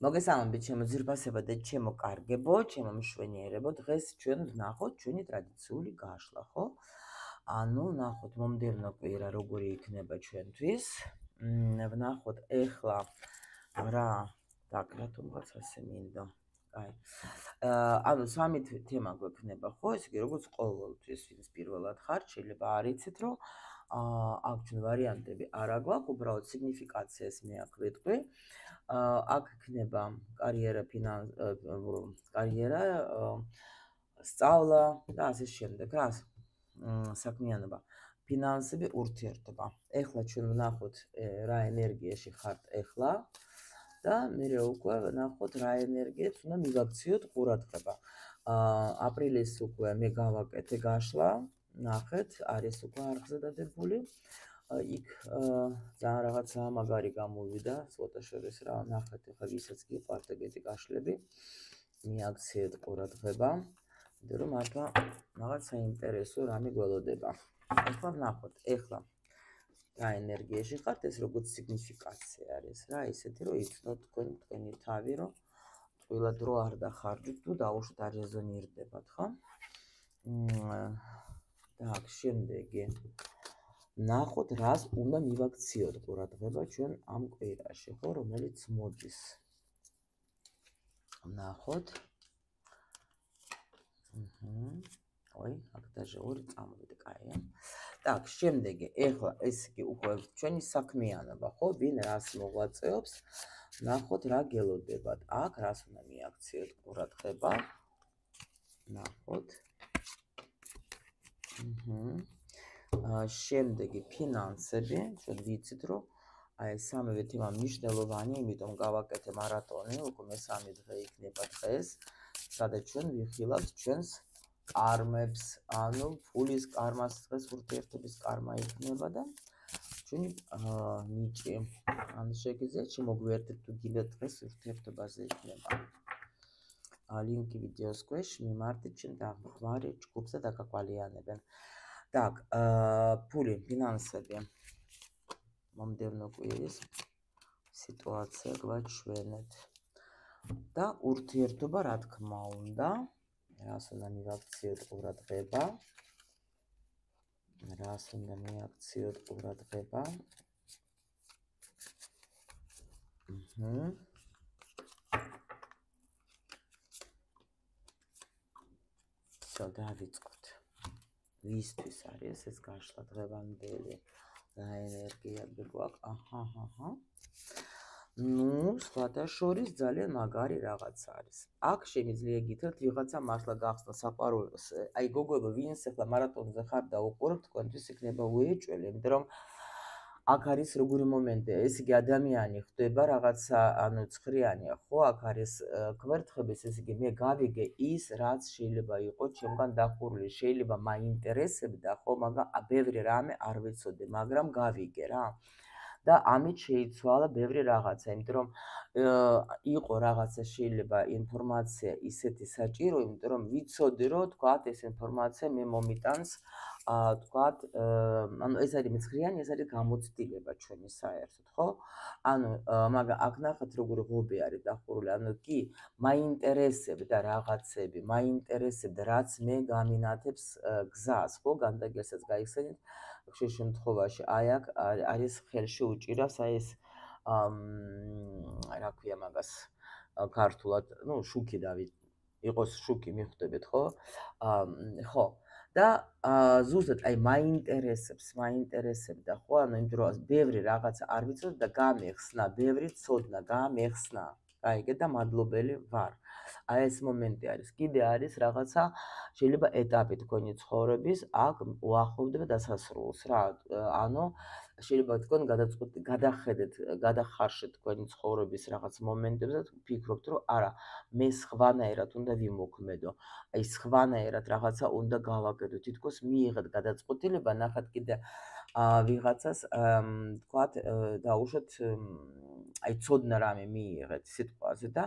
მოგესალმებით ჩემო ძირფასებო და ჩემო კარგებო, ჩემო მშვენიერებო. დღეს ჩვენ ვნახოთ ჩვენი ტრადიციული გაშლა, ხო? ანუ ვნახოთ მომდევნო კვირა როგორი იქნება ჩვენთვის. ვნახოთ ეხლა რა დაკრატუმღაც ასე მინდა. აი. ანუ სამი თემა გვექნება, ხო? ესე იგი, როგორც ყოველთვის ვინც პირველად ხართ, შეიძლება არ იცით, რომ აქ ჩვენ ვარიანტები არ აგვაქვს, უბრალოდ სიგნიფიკაციას მე აქ ვეტყვი. აქ იქნება კარიერა, კარიერა, სწავლა და ასე შემდეგ, რა საქმიანობა, ფინანსები, ურთიერთობა. ეხლა ჩვენ ვნახოთ რა ენერგიაში ხართ ეხლა და მერე უკვე ვნახოთ რა ენერგიაც უნდა მივაქციოთ ყურადღება. აპრილის უკვე მე გავაკეთე გაშლა, ნახეთ, არის უკვე არხზე დადებული. იქ ძალიან რაღაცა მაგარი გამოვიდა, ცოტა შორის რა, ნახეთ, ახლა ვისაც გიყვართ ეგეთი გაშლები, მიაქციეთ ყურადღება, იმიტომ რომ მართლა რაღაც საინტერესო რამე გველოდება. ახლა ვნახოთ, ეხლა რა ენერგიაში ხართ, ეს როგორც სიგნიფიკაცია არის რა, ისეთი რომ იცნოთ თქვენი თავი, რომ ტყუილად რო არ დახარჯოთ თუ დაუშვით არ რეზონირდებათ, ხო? так, შემდეგი ნახოთ, რას უნდა მივაქციოთ ყურადღება ჩვენ ამ კვირაში, ხო, რომელიც მოდის. ნახოთ. ой, აქ даже ორი წამოვიდა, კაია. так, შემდეგი, ეხლა ეს იგი უკვე ჩვენი საქმიანობა, ხო, ვინ რას მოღვაწეობს, ნახოთ რა გელოდებათ. აქ რას უნდა მიაქციოთ ყურადღება. ნახოთ. შემდეგი ფინანსები, ჩვენ ვიცით, რომ აი სამივე თემა მნიშვნელოვანი, იმიტომ გავაკეთე მარატონი, უკვე მესამე დღე იქნება დღეს, სადაც ჩვენ ვიხილავთ ჩვენს კარმებს, ანუ ფულის კარმას, დღეს ურთიერთობის კარმა იქნება და ჩვენი ნიჭი. ანუ შეგიძლიათ შემოგვიერთდეთ თუ გინდათ დღეს ურთიერთობაზე იქნება. ლინკი ვიდეოს ქვეშ მიმართეთ, ჩვენ დაღმარი ჯგუფზე დაგაკვალიანებენ. так, ფული, ფინანსები. მომდევნო კვირის სიტუაცია გვაჩვენეთ. და ურთიერთობა, რა თქმა უნდა, რას უნდა მივაქციოთ ყურადღება. რას უნდა მივაქციოთ ყურადღება. დავიწყოთ. ვისთვის არის ეს გაშლა დღევანდელი რა ენერგიები გვაქვს? ну, სხვათა შორის ძალიან მაგარი რაღაც არის. აქ შემიძლია გითხრათ, ვიღაცა მართლა გახსნა საყვარელს. აი, გოგოებო, ვინც ახლა მარატონზე ხარ და უყურებთ, თქვენთვის იქნება უეჭველი, იმიტომ რომ აქ არის როგორი მომენტი, ეს იგი ადამიანი ხდება რაღაცა, ანუ ცხრიანია, ხო, აქ არის გვერდხების, ეს იგი მე გავიგე ის, რაც შეიძლება იყოს ჩემგან დახურული, შეიძლება მაინტერესებდა, ხო, მაგრამ ბევრი რამე არ ვიცოდი, მაგრამ გავიგე რა. და ამით შეიცვალა ბევრი რაღაცა, იმიტომ რომ იყო რაღაცა შეიძლება ინფორმაცია ისეთი საჭირო, იმიტომ რომ ვიცოდი, რომ თქვათ ეს ინფორმაცია მე მომიტანს, თქვათ, ანუ ეს არის მეცხრიანი, ეს არის გამოცდილება ჩვენი საერთოდ, ხო? ანუ მაგრამ აქ ნახეთ როგორი ღობე არის დახურული, ანუ კი მაინტერესებდა რაღაცები, მაინტერესებდა რაც მე გამინათებს გზას, ხო, განდაგელსაც გაიხსენით. ხშირ შემთხვევაში აი აქ არის ხელში უჭირავს აი ეს რა ქვია მაგას ქართულად, ну, შუქი იყოს შუქი, მიხვდებით, ხო? ხო. და ზუსტად აი მაინტერესებდა, ხო? ანუ იმ დროს ბევრი რაღაცა არ ვიცოდი და გამეხსნა, ბევრი ცოდნა გამეხსნა. აიგე და მადლობელი ვარ. აი ეს მომენტი არის. კიდე არის რაღაცა შეიძლება ეტაპი თქვენი ცხოვრების, აქ უახლოვდება დასასრულს რა. ანუ შეიძლება თქვენ გადახედეთ, გადახარშეთ თქვენი ცხოვრების რაღაც მომენტებზე და ფიქრობთ, რომ არა, მე სხვანაირად უნდა ვიმოქმედო. აი სხვანაირად რაღაცა უნდა გავაკეთო. თითქოს მიიღეთ გადაწყვეტილება, ნახეთ კიდე ვიღაცას თქვათ დაუშვათ აი ცოდნა რამე მიიღეთ სიტყვაზე და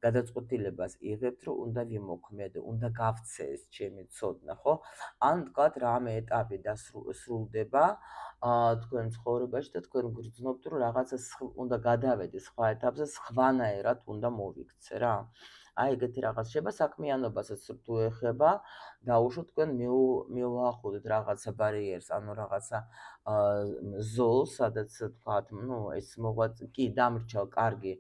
გადაწყვეტილებას იღებთ რომ უნდა ვიმოქმედო, უნდა გავცე ეს ჩემი ცოდნა, ხო? ან თქვათ რამე ეტაპი დასრულდება თქვენ ცხოვრებაში და თქვენ გრძნობთ რომ რაღაცა უნდა გადავედე სხვა ეტაპზე, სხვანაირად უნდა მოვიქცე რა. აი ეგეთი რაღაც შეება საქმიანობასაც თუ ეხება, დაუშვათ თქვენ მივუახლოვდეთ რაღაცა ბარიერს, ანუ რაღაცა ზოლს, სადაც თქვათ, ეს კი დამრჩა კარგი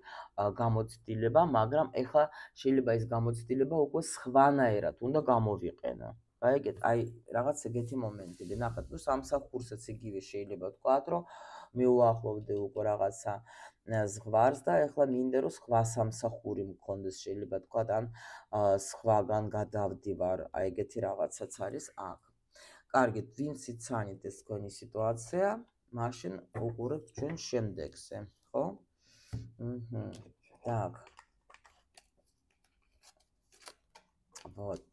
გამოცდილება, მაგრამ ეხლა შეიძლება ეს გამოცდილება უკვე სხვანაირად უნდა გამოვიყენო. აი რაღაც ეგეთი მომენტები. ნახეთ, თუ სამსახურსაც იგივე შეიძლება თქვათ, რომ მივუახლოვდე უკვე რაღაცა ზღვარს და ეხლა მინდა რომ სხვა სამსახური მქონდეს, შეიძლება თქვათ, ან სხვაგან გადავდივარ, აი ეგეთი რაღაცაც არის აქ. კარგით, ვინც იცანით ეს თქვენი სიტუაცია, მაშინ უყურებთ ჩვენ შემდეგზე, ხო? Так. Вот.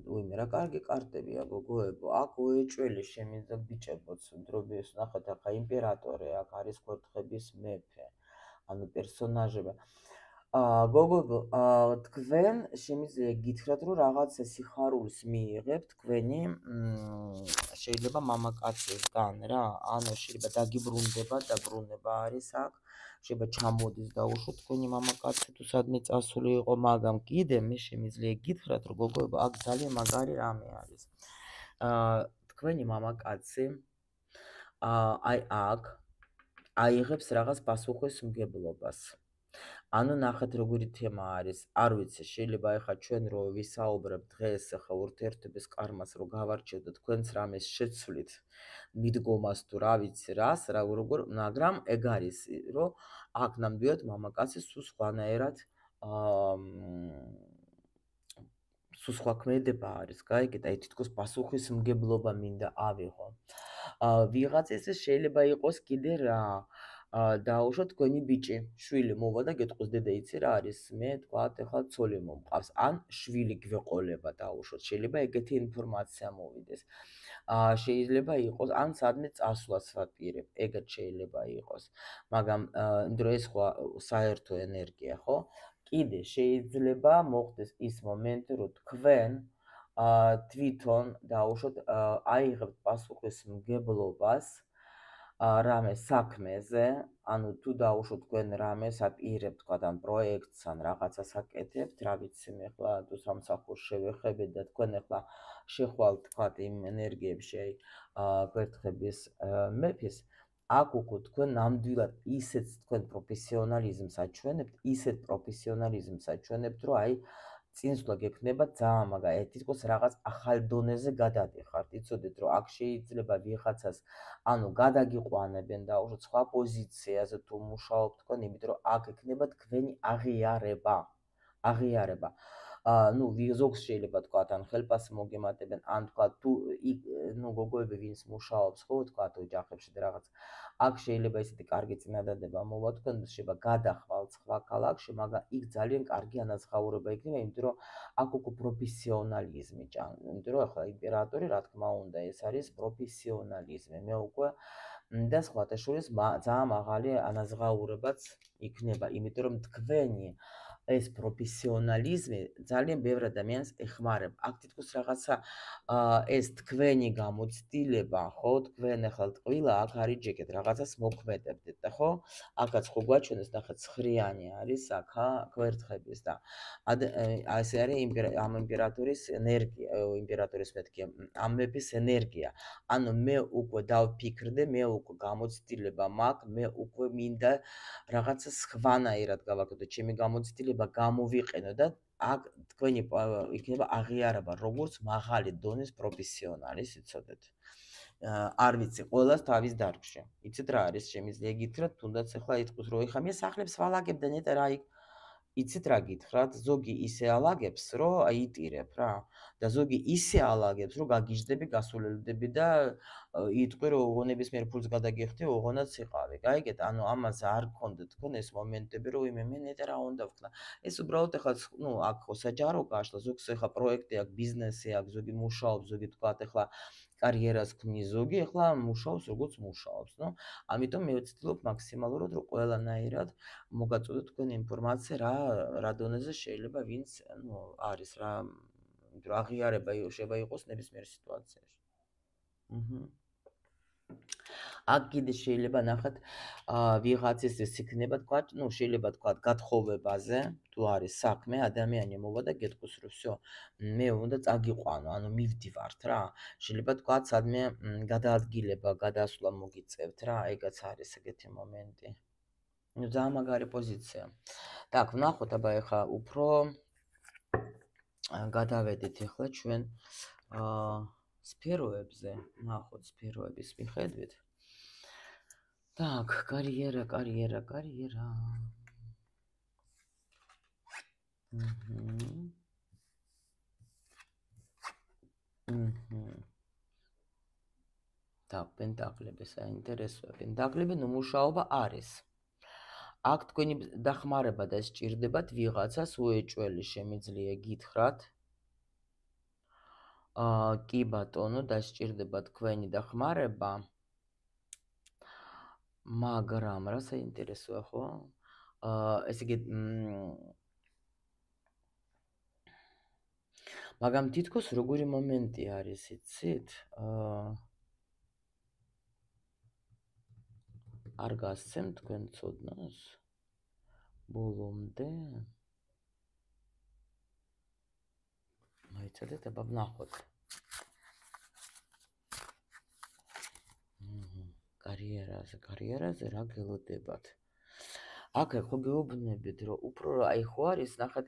უიმე რა კარგი კარტებია გოგოებო. აქ უეჭველი შემიძლია ბიჭებოც დროებიოს ნახეთ, ახლა იმპერატორი, აქ არის ქორთხების მეფე. ანუ პერსონაჟები. გოგოებო, თქვენ შემიძლია გითხრათ, რომ რაღაცა სიხარულს მიიღებთ თქვენი შეიძლება მამაკაცისგან რა, ანუ შეიძლება დაგიბრუნდება, დაბრუნება არის აქ. შეიძლება ჩამოდის დაუშვათ თქვენი მამაკაცი თუ სადმე წასული იყო, მაგრამ კიდე მე შემიძლია გითხრათ, რომ გოგოებო, აქ ძალიან მაგარი რამე არის. თქვენი მამაკაცი აი აქ აიღებს რაღაც პასუხისმგებლობას. ანუ ნახეთ როგორი თემა არის, არ ვიცი, შეიძლება ეხლა ჩვენ რო ვისაუბრებთ დღეს ეხლა ურთიერთობის კარმას რო გავარჩევთ და თქვენც რამეს შეცვლით მიდგომას თუ რა ვიცი რას, როგორ, მაგრამ ეგ არის, რომ აქ ნამდვილად მამაკაცი სულ სხვანაირად სულ სხვა ქმედება არის, გაიგეთ, აი თითქოს პასუხისმგებლობა მინდა ავიღო. ვიღაცის შეიძლება იყოს კიდე რა დაუშვათ თქვენი ბიჭი, შვილი მოვა და გეტყვის დედა იცი რა არის, მე თქვათ ეხლა ცოლი მომყავს, ან შვილი გვეყოლება დაუშვათ, შეიძლება ეგეთი ინფორმაცია მოვიდეს. შეიძლება იყოს, ან სადმე წასვლას ვაპირებ, ეგეთ შეიძლება იყოს, მაგრამ იმიტომ ეს ხო საერთო ენერგია, ხო? კიდე შეიძლება მოხდეს ის მომენტი, რომ თქვენ თვითონ დაუშვათ აიღებთ პასუხისმგებლობას რამე საქმეზე, ანუ თუ დაუშვათ თქვენ რამეს აპირებთ, თქვათ ან პროექტს ან რაღაცას აკეთებთ, რა ვიცი მე ახლა თუ სამსახურს შევეხებეთ და თქვენ ახლა შეხვალთ თქვათ იმ ენერგიებში, აი გვერდხების მეფის, აქ უკვე თქვენ ნამდვილად ისეთ თქვენ პროფესიონალიზმს აჩვენებთ, ისეთ პროფესიონალიზმს აჩვენებთ, რომ აი წინსვლა გექნება ძალიან მაგარი, თითქოს რაღაც ახალ დონეზე გადადიხართ, იცოდეთ, რომ აქ შეიძლება ვიღაცას, ანუ გადაგიყვანებენ და სხვა პოზიციაზე თუ მუშაობთ თქვენ, იმიტომ რომ აქ ექნება თქვენი აღიარება. ზოგს შეიძლება თქვათ, ან ხელფას მოგემატებენ, ან თქვათ, თუ გოგოები ვინც მუშაობს, ხო, თქვათ ოჯახებში და რაღაც, აქ შეიძლება ისეთი კარგი წინადადება მოვა თქვენ, შეიძლება გადახვალთ სხვა ქალაქში, მაგრამ იქ ძალიან კარგი ანაზღაურება იქნება, იმიტომ რომ აქ უკვე პროფესიონალიზმი ჭამს, იმიტომ რომ ახლა იმპერატორი, რა თქმა უნდა, ეს არის პროფესიონალიზმი, მე უკვე და სხვათა შორის ძალიან მაღალი ანაზღაურებაც იქნება, იმიტომ რომ თქვენი ეს პროფესიონალიზმი ძალიან ბევრ ადამიანს ეხმარება. აქ თითქოს რაღაცა ეს თქვენი გამოცდილება, ხო, თქვენ ახლა ტყვილა აქ არის ჯეკეთ, რაღაცას მოქმედებდეთ და ხო? აქაც ხო გვაჩვენეს, ნახეთ, ცხრიანი არის აქა გვერდხების და ეს არის ამ იმპერატორის ენერგია, იმპერატორის მეთქი, ამ მეფის ენერგია. ანუ მე უკვე დავფიქრდე, მე უკვე გამოცდილება მაქვს, მე უკვე მინდა რაღაცა სხვანაირად გავაკეთო, ჩემი გამოცდილება გამოვიყენო და აქ თქვენი იქნება აღიარება, როგორც მაღალი დონის პროფესიონალის, იცოდეთ. არ ვიცი, ყველას თავის დარგში. იცით რა არის, შემიძლია გითხრათ, თუნდაც ახლა იტყვის, რომ ეხლა მე სახლებს ვალაგებ და ნეტა რა იქ იცით რა გითხრათ, ზოგი ისე ალაგებს, რომ აიტირებ რა და ზოგი ისე ალაგებს, რომ გაგიჟდები, გასულელდები და იტყვი რომ ოღონებისმიერ ფულს გადაგიხდი, ოღონდაც იყავი. გაიგეთ? ანუ ამაზე არ გქონდა თქვენ ეს მომენტები, რომ იმე მე ნეტა რა უნდა ვქნა. ეს უბრალოდ ეხლა აქ ხო საჯარო გაშლა, ზოგს ეხლა პროექტი აქვს, ბიზნესი აქვს, ზოგი მუშაობს, ზოგი თქვათ ეხლა კარიერას ქმნის, ზოგი ეხლა მუშაობს როგორც მუშაობს, ამიტომ მე ვცდილობ მაქსიმალურად რომ ყველანაირად მოგაწოდოთ თქვენ ინფორმაცია რა დონეზე შეიძლება ვინც არის რა აღიარება შეიძლება იყოს ნებისმიერ სიტუაციაში. აქ კიდე შეიძლება ნახოთ ვიღაცის ის იქნება თქვა, შეიძლება თქვა გათხოვებაზე, თუ არის საქმე, ადამიანი მოვა და გეტყვის რომ всё, მე უნდა წაგიყვანო, ანუ მივდივართ რა. შეიძლება თქვა სადმე გადაადგილება, გადასვლა მოგიწევთ რა, ეგაც არის ეგეთი მომენტი. ძალიან მაგარი პოზიცია. Так, ვნახოთ აბა ეხლა უფრო გადავედით ეხლა ჩვენ სფეროებზე, ვნახოთ სფეროების მიხედვით. Так, карьера. Так, პენტაკლები საინტერესოა. პენტაკლები მუშაობა არის. აქ თქვენი დახმარება და სჭირდებათ ვიღაცას უეჭველი შემიძლია გითხრათ. კი ბატონო, დასჭირდება თქვენი დახმარება. მაგრამ რა საინტერესოა ხო? ესე იგი მაგრამ თითქოს როგორი მომენტი არის, იცით? არ გასცემ თქვენ ცოდნას ბოლომდე. მოიცადეთ, აბა ვნახოთ. კარიერაზე რა გელოდებათ? აქ ხო გეუბნებით, რომ უფრო აი ხო არის, ნახეთ,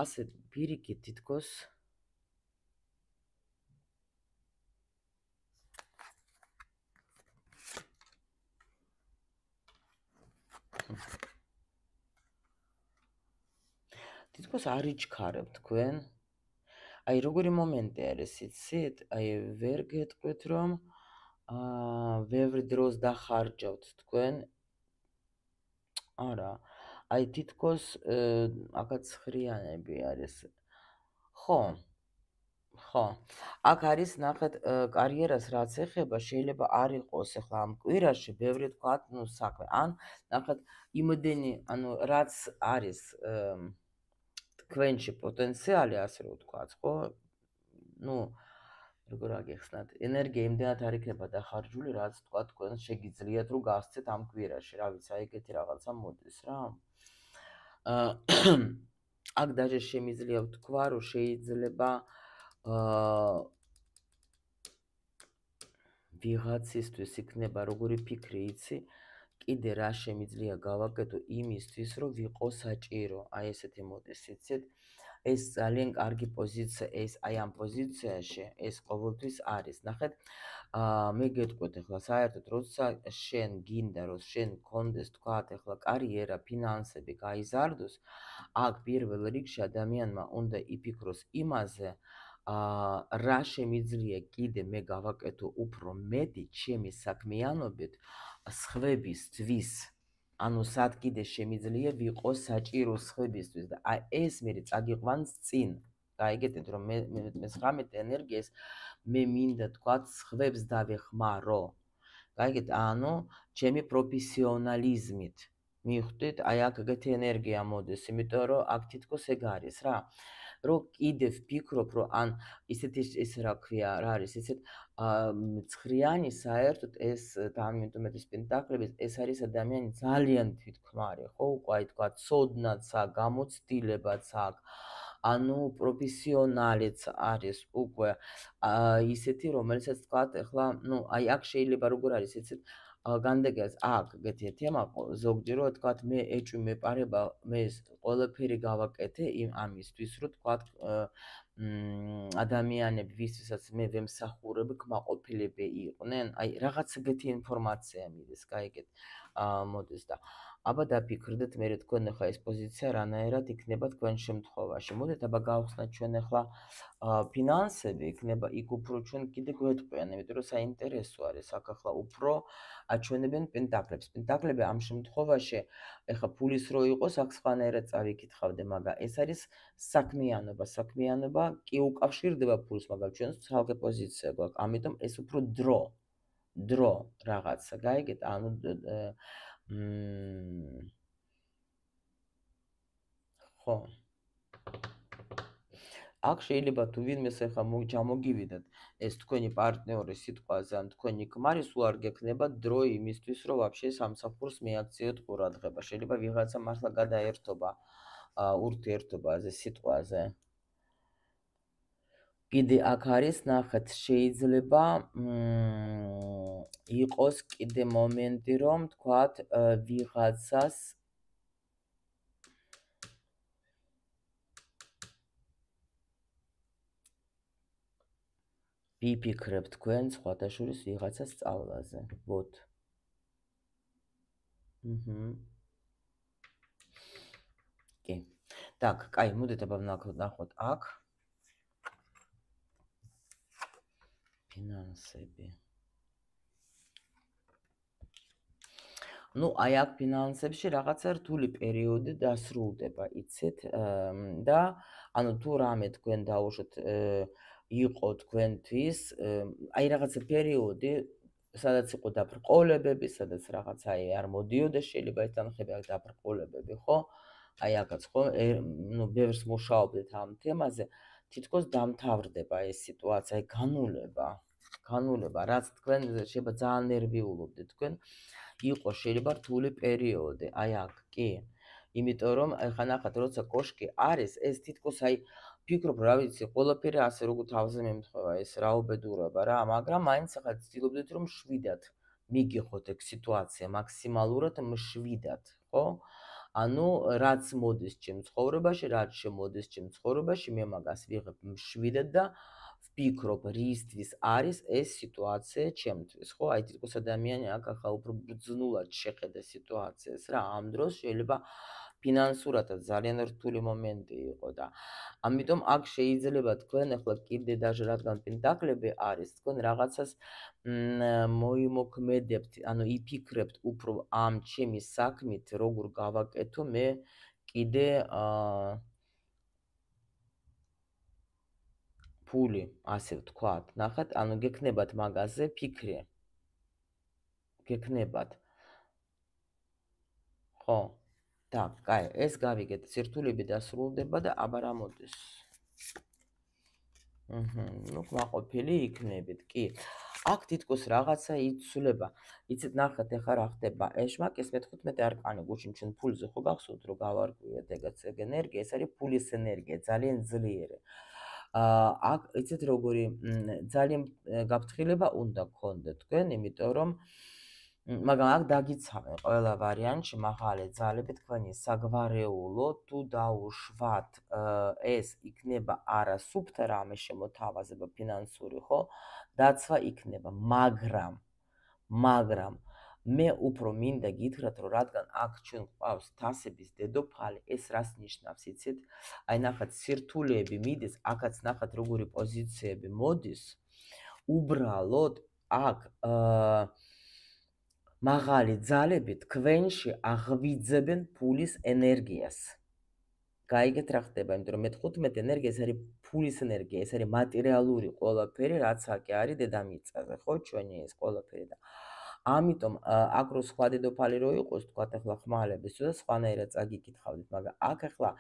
ასე პირიქით თითქოს არ იჩქარებ თქვენ. აი როგორი მომენტი არის, იცით? აი ვერ გეტყვით რომ ბევრ დროს დახარჯავთ თქვენ. არა, აი თითქოს აქაც ხრიანები არის. ხო. აქ არის ნახეთ კარიერას რაც ეხება, შეიძლება არ იყოს ახლა ამ კვირაში ბევრი თქვათ, საქმე. ან ნახეთ იმდენი, ანუ რაც არის თქვენში პოტენციალი, ასე რომ ვთქვათ, ხო? როგორ აგეხსნათ, ენერგია იმდენად არ იქნება დახარჯული, რაც თქვა თქვენ შეგიძლიათ რომ გასცეთ ამ კვირაში, რა ვიცი, აი ეგეთი რაღაცა მოდის რა. აქ დაჟე შემიძლია ვთქვა, რომ შეიძლება ვიღაცისთვის იქნება როგორი ფიქრი, იცი? კიდე რა შემიძლია გავაკეთო იმისთვის, რომ ვიყო საჭირო. აი ესეთი მოდის, იცით? ეს ძალიან კარგი პოზიცია, ეს აი ამ პოზიციაში ეს ყოველთვის არის. ნახეთ, მე გეტყვით ახლა საერთოდ როცა შენ გინდა რომ შენ გქონდეს თქვათ ახლა კარიერა, ფინანსები გაიზარდოს, აქ პირველ რიგში ადამიანმა უნდა იფიქროს იმაზე, რა შემიძლია კიდე მე გავაკეთო უფრო მეტი ჩემი საქმიანობით სხვებისთვის. ანუ სად კიდე შემიძლია ვიყო საჭირო სხვებისთვის და აი ეს მე წაგიყვანს წინ. გაიგეთით რომ მე 19 ენერგიას მე მინდა თქვათ სხვებს დავეხმარო. გაიგეთ, ანუ ჩემი პროფესიონალიზმით. მიხვდით, აი აქ ეგეთი ენერგია მოდის, იმიტომ რომ აქ თითქოს ეგ არის რა. რომ კიდე ვფიქრობ, რომ ან ისეთი ეს რა ქვია, რა არის, ისეთ ცხრიანი საერთოდ ეს დამიტომეთის პენტაკლების ეს არის ადამიანი ძალიან თვითქმარი, ხო, უკვე აი თქვა, ცოდნაც აქვს, გამოცდილებაც აქვს. ანუ პროფესიონალიც არის უკვე ისეთი, რომელსაც თქვა, ეხლა, აი აქ შეიძლება როგორ არის, იცით? განდეგას აქ ეგეთი თემა ზოგჯერ თქვა მე ეჭვი მეპარება მე ყველაფერი გავაკეთე ამისთვის რომ თქვა ადამიანები, ვისთვისაც მე ვემსახურებ, კმაყოფილები იყვნენ, აი რაღაც ეგეთი ინფორმაცია მიდის, გაიგეთ, მოდის და აბა დაფიქრდეთ მე თქვენ ახლა ეს პოზიცია რანაირად იქნება თქვენ შემთხვევაში. მოდით აბა გავხსნათ ჩვენ ახლა ფინანსები, იქნება იქ უფრო ჩვენ კიდე გვეტყვიან, იმიტომ რომ საინტერესო არის აქ ახლა უფრო აჩვენებენ პენტაკლებს. პენტაკლები ამ შემთხვევაში ეხლა ფულის რო იყოს, აქ სხვანაირად წავიკითხავდე, მაგრამ ეს არის საქმიანობა. საქმიანობა კი უკავშირდება ფულს, მაგრამ ჩვენ ცალკე პოზიცია გვაქვს. ამიტომ ეს უფრო დრო რაღაცა, გაიგეთ? ანუ ხო. აქ შეიძლება თუ ვინმეს ახლა ჩამოგივიდათ ეს თქვენი პარტნიორი სიტყვაზე ან თქვენი ქმარი, სულ არ გექნება დრო იმისთვის, რომ ვაფშე სამსახურს მიაქციოთ ყურადღება. შეიძლება ვიღაცა მართლა გადაერთობა ურთიერთობაზე სიტყვაზე. კიდე აქ არის ნახეთ, შეიძლება იყოს კიდე მომენტი, რომ თქვათ ვიღაცას ვიფიქრებ თქვენ სხვათა შორის ვიღაცა სწავლაზე. ვოთ. კი. Так, კაი, მოდით აბა ვნახოთ აქ. ფინანსები. ну, აი აქ ფინანსებში რაღაცა რთული პერიოდი დასრულდება, იცით? და ანუ თუ რამე თქვენ დაუშვათ იყო თქვენთვის, აი რაღაცა პერიოდი, სადაც იყო დაბრკოლებები, სადაც რაღაცა აი არ მოდიოდა, შეიძლება ეს თანხები აქ დაბრკოლებები, ხო? აი აქაც ხო, ну, ბევრს მუშაობდეთ ამ თემაზე, თითქოს დამთავრდება ეს სიტუაცია, აი განულება, რაც თქვენ შეიძლება ძალიან ნერვიულობდეთ თქვენ. იყო შეიძლება რთული პერიოდი, აი აქ, კი. იმიტომ რომ ახლა ნახეთ, როცა კოშკი არის, ეს თითქოს აი ფიქრობ, რა ვიცი, ყველაფერი ასე როგორ თავზე მემთხვევა, ეს რაობედურება რა, მაგრამ მაინც ახლა ცდილობდით რომ შვიდად მიგიხოთ ეგ სიტუაცია, მაქსიმალურად მშვიდად, ხო? ანუ რაც მოდის ჩემ ცხოვრებაში, რაც შემოდის ჩემ ცხოვრებაში, მე მაგას ვიღებ მშვიდად და ვფიქრობ, რისთვის არის ეს სიტუაცია ჩემთვის, ხო? აი თითქოს ადამიანი აქ ახლა უფრო ბრძნულად შეხედა სიტუაციას რა, ამ დროს შეიძლება ფინანსურადაც ძალიან რთული მომენტი იყო და ამიტომ აქ შეიძლება თქვენ ახლა კიდე даже რადგან პენტაკლები არის, თქვენ რაღაცას მოიმოქმედებთ, ანუ იფიქრებთ უფრო ამ ჩემი საქმით, როგორ გავაკეთო მე კიდე ფული, ასე ვთქვათ. ნახეთ, ანუ გექნებათ მაგაზე ფიქრი. გექნებათ. ხო. так, კაი, ეს გავიგეთ, სირთულები დასრულდება და აბა რა მოდის. ну, კმაყოფილი იქნებით, კი. აქ თითქოს რაღაცა იცვლება. იცით, ნახეთ, ეხლა რა ხდება. ეშმაკის მე-15 არკანი გუშინ ჩვენ ფულზე ხო გახსოვთ, რომ გავარკვიეთ ეგაც ეგ ენერგია, ეს არის ფულის ენერგია, ძალიან ძლიერი. აქ იცით როგორი ძალიან გაფრთხილება უნდა გქონდეთ თქვენ, იმიტომ რომ მაგრამ აქ დაგიცავენ ყველა ვარიანტში მაღალი ძალები თქვენი საგვარეულო თუ დაუშვათ ეს იქნება არა სუფთა რამე შემოთავაზება ფინანსური, ხო? დაცვა იქნება, მაგრამ მე უფრო მინდა გითხრათ, რომ რადგან აქ ჩვენ გვყავს თასების დედოფალი, ეს რას ნიშნავს, იცით? აი ნახეთ, სირთულეები მიდის, აქაც ნახეთ როგორი პოზიციები მოდის. უბრალოდ აქ მაღალი ძალები თქვენში აღვიძებენ ფულის ენერგიას. გაიგეთ რა ხდება, იმიტომ რომ მე-15 ენერგია ეს არის ფულის ენერგია, ეს არის მატერიალური ყველაფერი, რაც აქ არის დედამიწაზე, ხო, ჩვენი ეს ყველაფერი და ამიტომ აქ რო სხვა დედოფალი რო იყოს, თქვათ ახლა ხმალების და სხვანაირად წაგიკითხავდით, მაგრამ აქ ახლა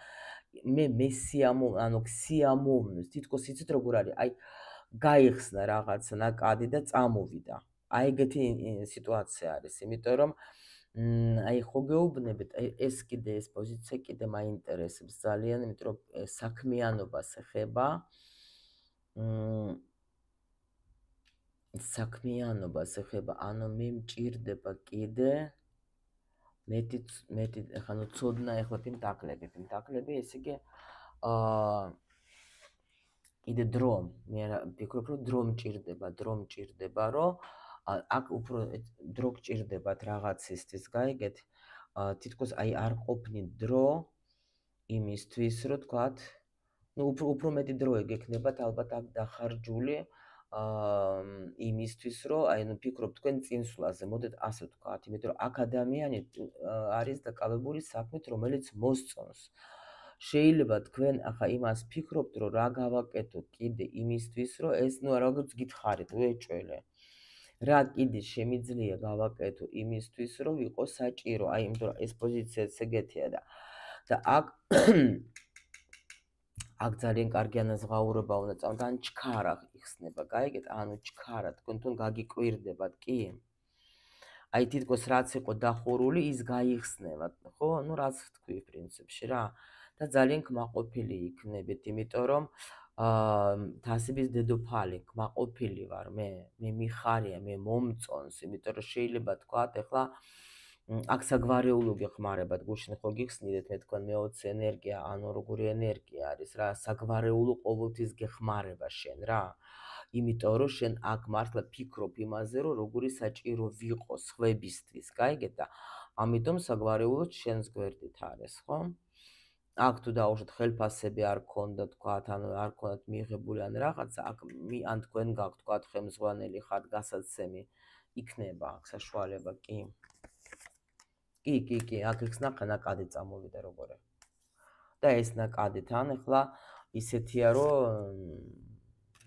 მე სიამოვნებს, თითქოს იცით როგორ არის, აი გაიხსნა რაღაცა ნაკადი და წამოვიდა. აი ეგეთი სიტუაცია არის, იმიტომ რომ აი ხო გეუბნებით, ეს კიდე ეს პოზიცია კიდე მაინტერესებს ძალიან, იმიტომ რომ საქმიანობას ეხება. საქმიანობას ეხება, ანუ მე მჭირდება კიდე მეტი ახლა ნუ ცოდნა ეხლა პენტაკლები, ესე იგი კიდე დრო, მე ვფიქრობ, რომ დრო მჭირდება, რომ აქ უფრო დრო გჭირდებათ რაღაცისთვის, გაიგეთ? თითქოს აი არ ყოფნით დრო იმისთვის, რომ თქვათ, ну უფრო მეტი დრო ეგექნებათ ალბათ აქ დახარჯული იმისთვის, რომ აი ნუ ფიქრობ თქვენ წინსვლაზე, მოდეთ ასე ვთქვათ, იმიტომ რომ აქ ადამიანი არის დაკავებული საქმით, რომელიც მოსწონს. შეიძლება თქვენ ახლა იმას ფიქრობთ, რომ რა გავაკეთოთ კიდე იმისთვის, რომ ეს ნუ როგორც გითხარით, უეჭველე. რა კიდე შემიძლია გავაკეთო იმისთვის, რომ ვიყო საჭირო, აი იმიტომ რომ ეს პოზიციაც ეგეთია და აქ ძალიან კარგი ანაზღაურება უნდა წავთ, ან ჩქარა იხსნება, გაიგეთ? ანუ ჩქარა, თქვენ თვითონ გაგიკვირდებათ, კი? აი თითქოს რაც იყო დახურული, ის გაიხსნებათ, ხო? ну რაც თქვი პრინციპში რა. და ძალიან კმაყოფილი იქნებით, იმიტომ რომ თასების დედოფალი კმაყოფილი ვარ მე მიხარია, მე მომწონს, იმიტომ რომ შეიძლება თქვათ, ეხლა აქ საგვარეულო გეხმარებათ, გუშინ ხო გიხსნიდეთ მე თქვენ მე-20 ენერგია, ანუ როგორი ენერგია არის რა, საგვარეულო ყოველთვის გეხმარება შენ რა. იმიტომ რომ შენ აქ მართლა ფიქრობ იმაზე, რომ როგორი საჭირო ვიყო სხვებისთვის, გაიგეთ და ამიტომ საგვარეულო შენს გვერდით არის, ხო? აქ თუ დაუშვათ ხელფასები არ გქონდა თქვათ, ანუ არ გქონდათ მიიღებული ან რაღაცა, აქ ან თქვენ გაქვთ თქვათ ხელმძღვანელი ხართ, გასაცემი იქნება აქ საშუალება, კი. კი, აქ იქ ნახე ნაკადი წამოვიდა როგორი. და ეს ნაკადი თან ახლა ისეთია, რომ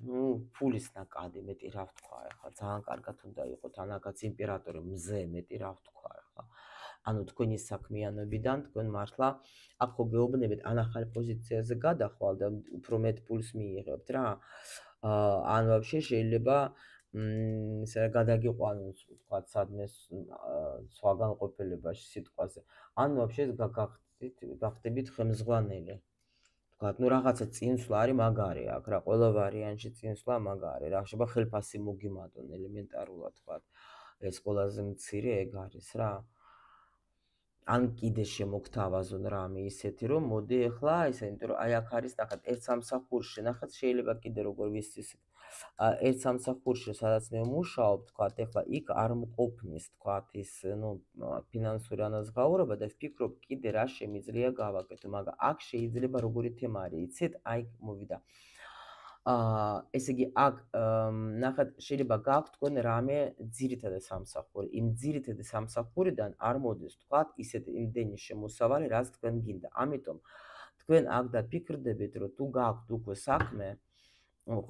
ну ფულის ნაკადი მეტი რა ვთქვა ახლა ძალიან კარგად უნდა იყოს თანაგაც იმპერატორი მზე მეტი რა ვთქვა ახლა ანუ თქვენი საქმიანობიდან თქვენ მართლა აქ ხო გეუბნებით ან ახალ პოზიციაზე გადახვალ და უფრო მეტ ფულს მიიღებთ რა ან вообще შეიძლება ისე გადაგიყვანოს ვთქვათ სადმე სხვა განყოფილებაში სიტყვაზე ან вообще გახდებით ხელმძღვანელი ვთქვათ, ну რაღაცა წინსვლა არის მაგარი აქ რა, ყველა ვარიანტში წინსვლა მაგარი რა, შეიძლება ხელფასი მოგიმატონ ელემენტარულად ვთქვათ. ეს ყველაზე მცირე ეგ არის რა. ან კიდე შემოგთავაზონ რამე ისეთი, რომ მოდი ახლა ისე, იმიტომ რომ აი აქ არის ნახეთ, ერთ სამსახურში ნახეთ, შეიძლება კიდე როგორ ვიცის ერთ სამსახურში, სადაც მე ვმუშაობ, ვთქვათ, ახლა იქ არ მყოფნის, ვთქვათ, ის, ну, ფინანსური ანაზღაურება და ვფიქრობ, კიდე რა შემიძლია გავაკეთო, მაგრამ აქ შეიძლება როგორი თემა არის, იცით? აი მოვიდა. ესე იგი, აქ ნახეთ, შეიძლება გაქვთ თქვენ რამე ძირითადი სამსახური. იმ ძირითადი სამსახურიდან არ მოდის, ვთქვათ, ისეთი იმდენი შემოსავალი, რაც თქვენ გინდა. ამიტომ თქვენ აქ დაფიქრდებით, რომ თუ გაქვთ უკვე საქმე,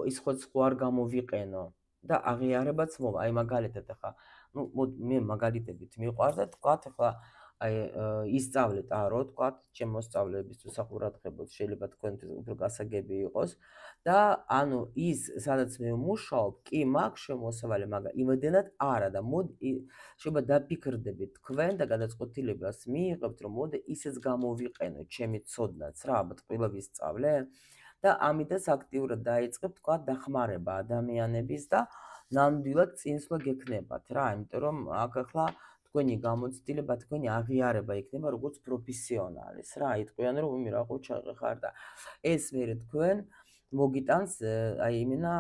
ის ხო არ გამოვიყენო და აღიარებაც მოვა. აი მაგალითად ახლა, ну, მე მაგალითებით მიყვარს და თქვათ ახლა აი ისწავლეთ არო, თქვათ, ჩემ მოსწავლეებისთვის სახურათხებოდ შეიძლება თქვენთვის უფრო გასაგები იყოს და ანუ ის სადაც მე ვმუშაობ, კი მაქვს შემოსავალი, მაგრამ იმედენად არა და მოდი შეიძლება დაფიქრდებით თქვენ და გადაწყვეტილებას მიიღებთ, რომ მოდი ისეც გამოვიყენო ჩემი ცოდნაც რა, ალბათ ყველა ვისწავლე და ამიტაც აქტიურად დაიწყებ თქვა დახმარება ადამიანების და ნამდვილად წინსვლა გექნებათ რა, იმიტომ რომ აქ ახლა თქვენი გამოცდილება, თქვენი აღიარება იქნება როგორც პროფესიონალის რა, იტყვიან რომ იმი რა ყოჩაღი ხარ და ეს მერე თქვენ მოგიტანს აი იმენა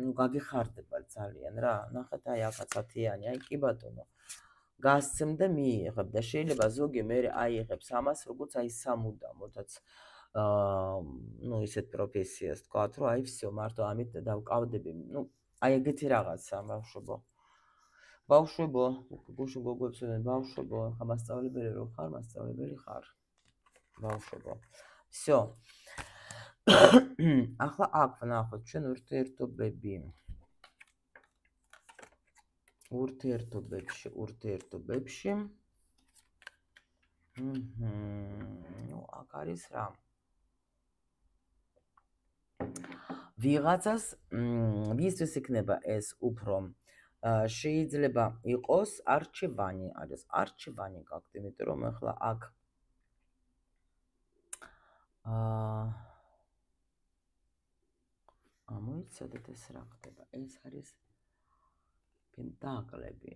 ნუ გაგეხარდებათ ძალიან რა, ნახეთ აი აქაც 10-იანი, აი კი ბატონო. გასცემ და მიიღებ და შეიძლება ზოგი მერე აიღებს ამას როგორც აი სამუდამოდაც ну ისეთ პროფესიას თქვათ, რომ აი всё, მარტო ამით დავკავდები. ну აი ეგეთი რაღაცა ბავშვებო. ბავშვებო, გუშინ გოგოებს ვეძებენ ბავშვებო, ხა მასწავლებელი რო ხარ, მასწავლებელი ხარ. ბავშვებო. всё. ახლა აქ ვნახოთ ჩვენ ურთიერთობები. ურთიერთობებში. ну აქ არის რა? ვიღაცას ვისთვის იქნება ეს უფრო შეიძლება იყოს არჩევანი არის არჩევანი გაქვთ იმიტომ რომ ახლა აქ ამოიცადეთ ეს რა ხდება ეს არის პენტაკლები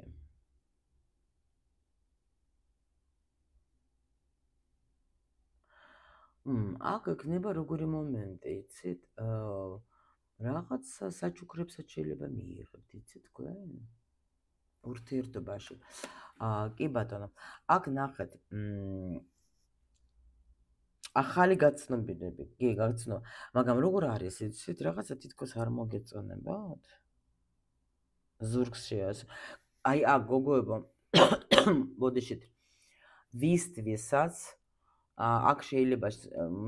აქ იქნება როგორი მომენტი იცით რაღაც საჩუქრებსაც შეიძლება მიიღებთ, იცით თქვენ? ურთიერთობაში. კი ბატონო. აქ ნახეთ, ახალი გაცნობიერები, კი გაცნობა, მაგრამ როგორ არის, იცით, რაღაცა თითქოს არ მოგეწონებათ? ზურგს შეას. აი აქ გოგოებო, ბოდიშით. ვისაც აქ შეიძლება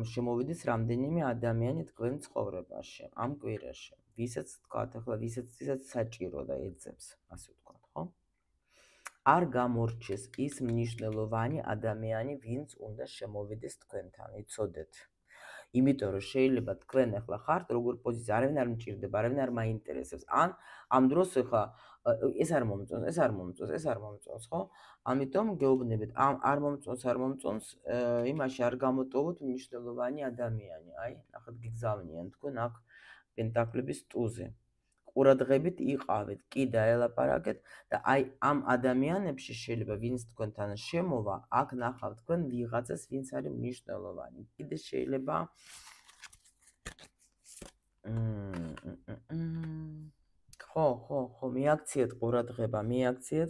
შემოვიდეს რამდენიმე ადამიანი თქვენ ცხოვრებაში, ამ კვირაში. ვისაც თქვათ, ახლა ვისაც საჭირო და ეძებს, ასე ვთქვათ, ხო? არ გამორჩეს ის მნიშვნელოვანი ადამიანი, ვინც უნდა შემოვიდეს თქვენთან, იცოდეთ. იმიტომ რომ შეიძლება თქვენ ახლა ხართ როგორ პოზიცია, არავინ არ მჭირდება, არავინ არ მაინტერესებს. ან ამ დროს ახლა ეს არ მომწონს, ხო? ამიტომ გეუბნებით, არ მომწონს, იმაში არ გამოტოვოთ მნიშვნელოვანი ადამიანი. აი, ნახეთ გიგზავნიან თქვენ აქ პენტაკლების ტუზე. ყურადღებით იყავით, კი დაელაპარაკეთ და აი ამ ადამიანებში შეიძლება ვინც თქვენთან შემოვა, აქ ნახავთ თქვენ ვიღაცას, ვინც არის მნიშვნელოვანი. კიდე შეიძლება ხო, მიაქციეთ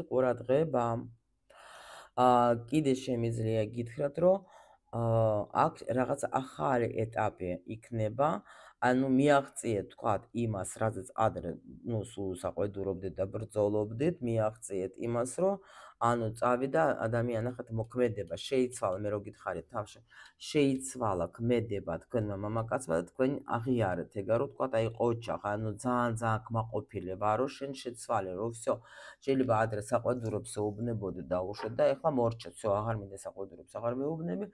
ყურადღება. კიდე შემიძლია გითხრათ, რომ აქ რაღაც ახალი ეტაპი იქნება, ანუ მიაღწიეთ თქვათ იმას, რაზეც ადრე, სულ საყვედურობდით და ბრძოლობდით, მიაღწიეთ იმას, რომ ანუ წავიდა ადამიანი, ნახეთ, მოქმედება შეიცვალა, მე რო გითხარით თავში, შეიცვალა ქმედება თქვენმა მამაკაცმა და თქვენ აღიარეთ, ეგა რო თქვათ, აი ყოჩახ, ანუ ძალიან კმაყოფილი ვარო, შენ შეცვალე, რომ всё, შეიძლება ადრე საყვედურობს ეუბნებოდი და უშოთ და ეხლა მორჩა, всё, აღარ მინდა საყვედურობს, აღარ მეუბნები,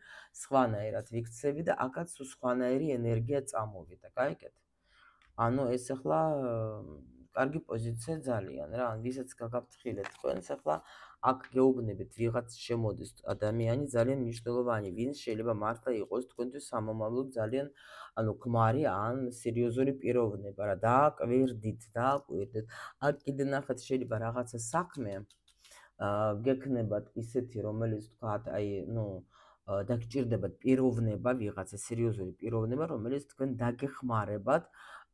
სხვანაირად ვიქცევი და აქაც სხვანაირი ენერგია წამოვიდა, გაიგეთ? ანუ ეს ახლა კარგი პოზიცია ძალიან რა, ვისაც გაგაფრთხილეთ თქვენს ახლა აქ გეუბნებით ვიღაც შემოდის ადამიანი ძალიან მნიშვნელოვანი, ვინც შეიძლება მართლა იყოს თქვენთვის სამომავლოდ ძალიან ანუ ქმარი ან სერიოზული პიროვნება რა, დააკვირდით. აქ კიდე ნახეთ შეიძლება რაღაცა საქმე გექნებათ ისეთი, რომელიც თქვათ, აი, დაგჭირდებათ პიროვნება, ვიღაცა სერიოზული პიროვნება, რომელიც თქვენ დაგეხმარებათ,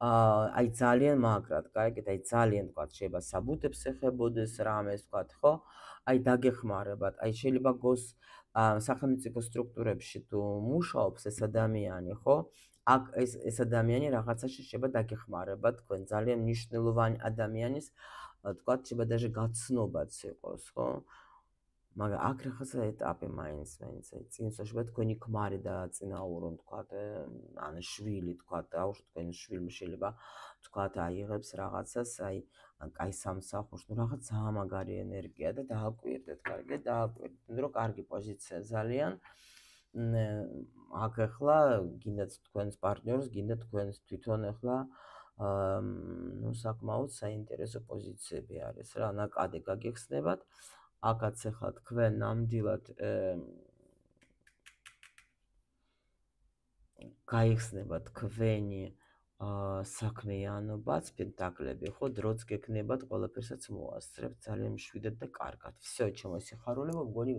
აი ძალიან მაგრად, გაიგეთ, აი ძალიან თქვათ, შეიძლება საბუთებს ეხებოდეს რამეს, თქვათ, ხო? აი დაგეხმარებათ, აი შეიძლება გოს სახელმწიფო სტრუქტურებში თუ მუშაობს ეს ადამიანი, ხო? აქ ეს ადამიანი რაღაცაში შეიძლება დაგეხმარებათ თქვენ, ძალიან მნიშვნელოვანი ადამიანის, თქვათ, შეიძლება даже გაცნობაც იყოს, ხო? მაგრამ აქ რაღაცა ეტაპი მაინც აი წინსაშუალება თქვენი ქმარი დააწინაურონ, თქვათ, ან შვილი, თქვათ, დაუშვათ თქვენი შვილმა შეიძლება, თქვათ, აიღებს რაღაცას, აი, კაი სამსახურს, რაღაც ძალიან მაგარი ენერგია და დააკვირდეთ, კარგად დააკვირდეთ, რომ კარგი პოზიცია ძალიან. აქ ახლა გინდათ თქვენს პარტნიორს, გინდათ თქვენს თვითონ ახლა საკმაოდ საინტერესო პოზიციები არის რა, ნაკადი გაგიხსნებათ. აქაც ახლა თქვენ ნამდვილად გაიხსნებათ თქვენი საქმიანობაც, პენტაკლები, ხო, დროც გექნებათ, ყველაფერსაც მოასწრებთ ძალიან მშვიდად და კარგად. всё, ჩემო სიხარულებო, მგონი,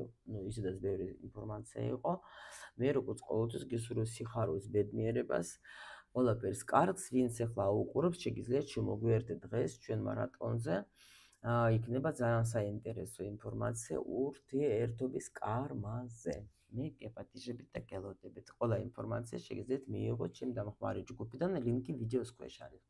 ისედაც ბევრი ინფორმაცია იყო. მე როგორც ყოველთვის გისურვებ სიხარულის ბედნიერებას, ყველაფერს კარგს, ვინც ახლა უყურებს, შეგიძლიათ შემოგვიერთდეთ დღეს ჩვენ მარატონზე. იქნება ძალიან საინტერესო ინფორმაცია ურთიერთობის კარმაზე. მე გეპატიჟებით და გელოდებით. ყველა ინფორმაცია შეგიძლიათ მიიღოთ ჩემი დამხმარე ჯგუფიდან, ლინკი ვიდეოს ქვეშ არის.